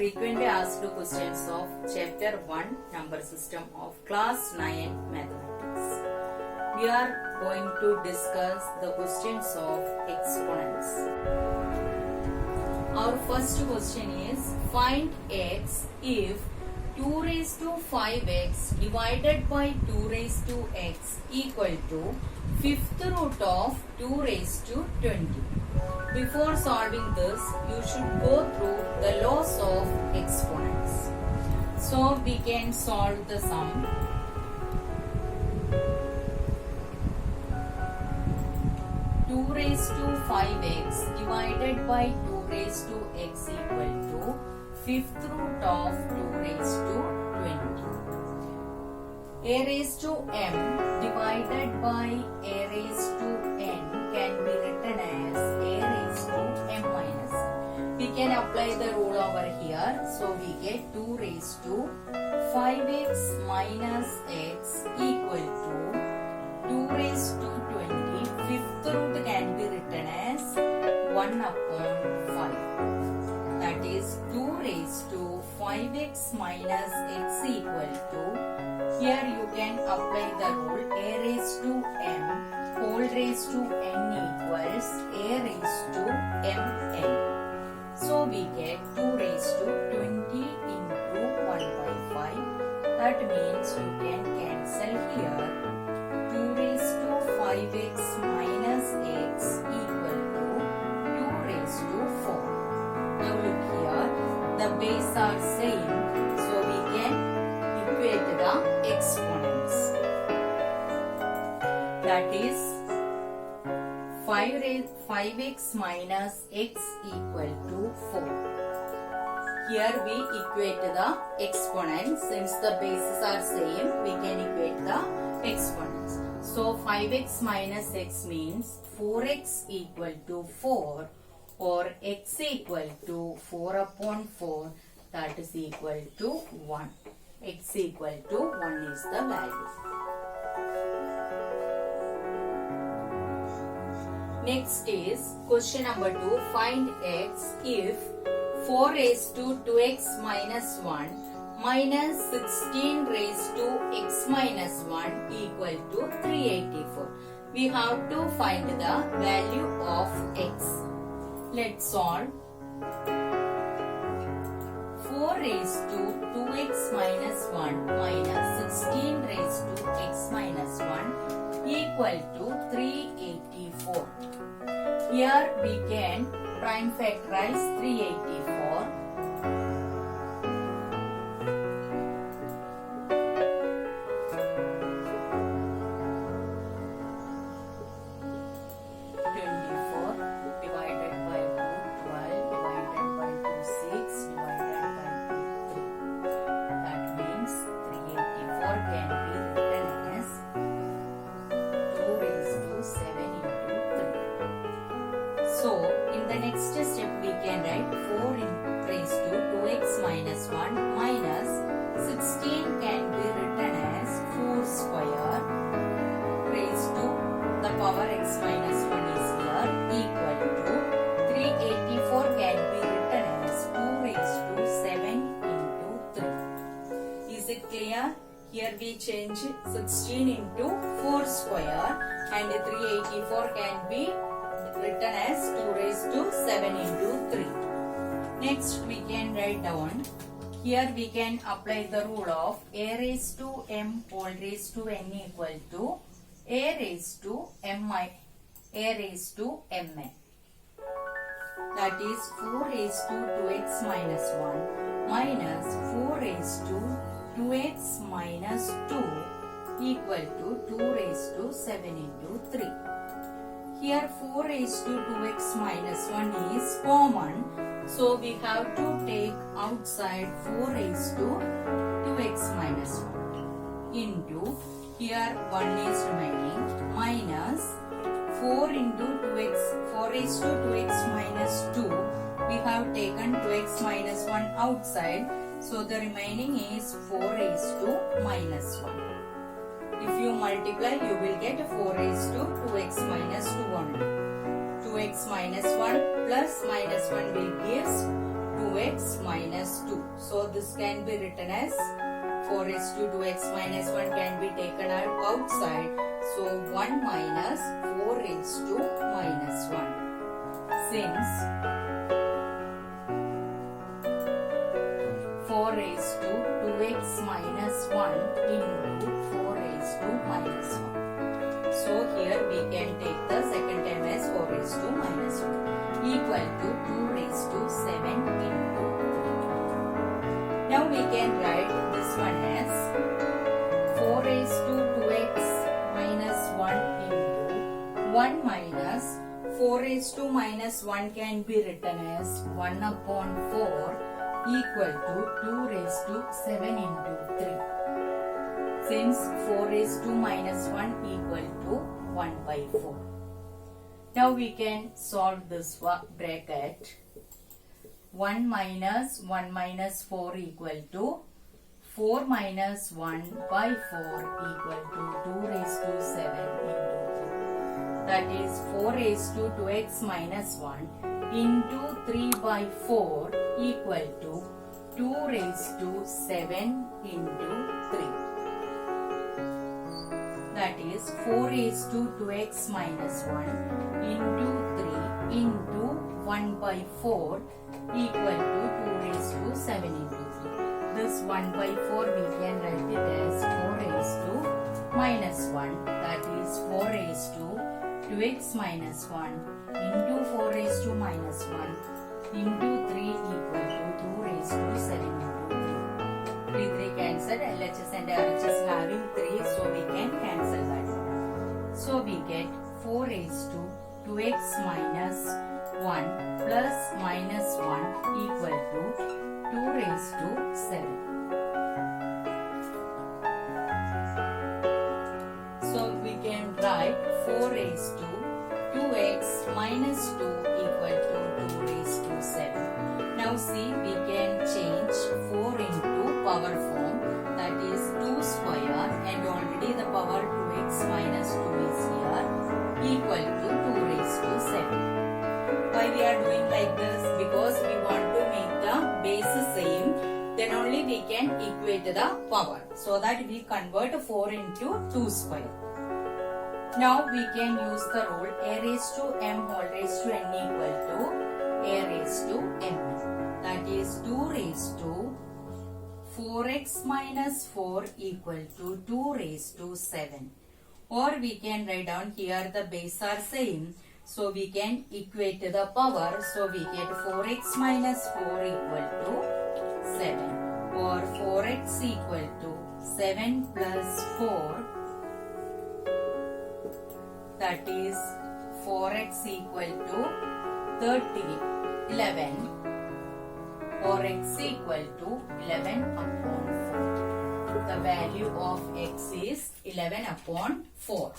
frequently asked questions of chapter 1 number system of class 9 mathematics. We are going to discuss the questions of exponents. Our first question is find x if 2 raised to 5x divided by 2 raised to x equal to fifth root of 2 raised to 20. Before solving this, you should go through the laws of exponents. So we can solve the sum. Two raised to 5x divided by 2 raised to x equal to fifth root of 2 raised to 20. A raised to m divided by a raised to n can be written as a raised to m minus n. We can apply the rule over here. So we get 2 raised to 5x minus x equal to 2 raised to 20. Fifth root can be written as 1 upon 5. That is 2 raised to 5x minus x equal to, here you can apply the rule a raised to m whole raised to n equals a raised to mn. So we get 2 raised to 20 into 1 by 5. That means you can cancel here 2 raised to 5x minus x equal to 2 raised to 4. Now look here, the base are same, so we can equate the exponents. That is 5x minus x equal to 4. Here we equate the exponents. Since the bases are same, we can equate the exponents. So 5x minus x means 4x equal to 4 or x equal to 4 upon 4, that is equal to 1. X equal to 1 is the value. Next is question number 2. Find x if 4 raised to 2x minus 1 minus 16 raised to x minus 1 equal to 384. We have to find the value of x. Let's solve. 4 raised to 2x minus 1 minus 16 raised to x minus 1 equal to 384. Here we can prime factorize 384. So, in the next step we can write 4 raised to 2x minus 1 minus 16 can be written as 4 square raised to the power x minus 1 is here equal to 384 can be written as 2 raised to 7 into 3. Is it clear? Here we change 16 into 4 square and 384 can be written as 2 raised to 7 into 3. Next we can write down. Here we can apply the rule of a raised to m whole raised to n equal to a raised to mn. That is 4 raised to 2x minus 1 minus 4 raised to 2x minus 2 equal to 2 raised to 7 into 3. Here 4 raised to 2x minus 1 is common. So we have to take outside 4 raised to 2x minus 1 into, here 1 is remaining, minus 4 into 2x, 4 raised to 2x minus 2. We have taken 2x minus 1 outside. So the remaining is 4 raised to minus 1. If you multiply, you will get 4 raised to 2x minus 2 only. 2x minus 1 plus minus 1 will give 2x minus 2. So this can be written as 4 raised to 2x minus 1 can be taken outside. So 1 minus 4 raised to minus 1. Since 4 raised to 2x minus 1 into 4 raised to minus 1. So here we can take the second term as 4 raised to minus 1 equal to 2 raised to 7 into 3. Now we can write this one as 4 raised to 2x minus 1 into 1 minus 4 raised to minus 1 can be written as 1 upon 4 equal to 2 raised to 7 into 3. Since 4 raised to minus 1 equal to 1 by 4. Now we can solve this bracket. 1 minus 4 equal to 4 minus 1 by 4 equal to 2 raised to 7 into 3. That is 4 raised to 2x minus 1 into 3 by 4 equal to 2 raised to 7 into 3. That is 4 raised to 2x minus 1 into 3 into 1 by 4 equal to 2 raised to 7 into 3. This 1 by 4 we can write it as 4 raised to minus 1. That is 4 raised to 2x minus 1 into 4 raised to minus 1 into 3 equal to 2 raised to 7 into 3. 3 cancelled. LHS and RHS having 3, so we can cancel that. So we get 4 raised to 2x minus 1 plus minus 1 equal to 2 raised to 7. So we can write 4 raised to 2x minus 2 equal to 2 raised to 7. Now see, we can change 4 into power form, that is 2 square, and already the power 2x minus 2 is here equal to 2 raised to 7. Why we are doing like this? Because we want to make the base same, then only we can equate the power. So that we convert 4 into 2 square. Now we can use the rule a raised to m whole raised to n equal to a raised to m. That is 2 raised to 4x minus 4 equal to 2 raised to 7. Or we can write down here the base are same. So we can equate the power. So we get 4x minus 4 equal to 7. Or 4x equal to 7 plus 4. That is 4x equal to 11. Or x equal to 11 upon 4. The value of x is 11 upon 4.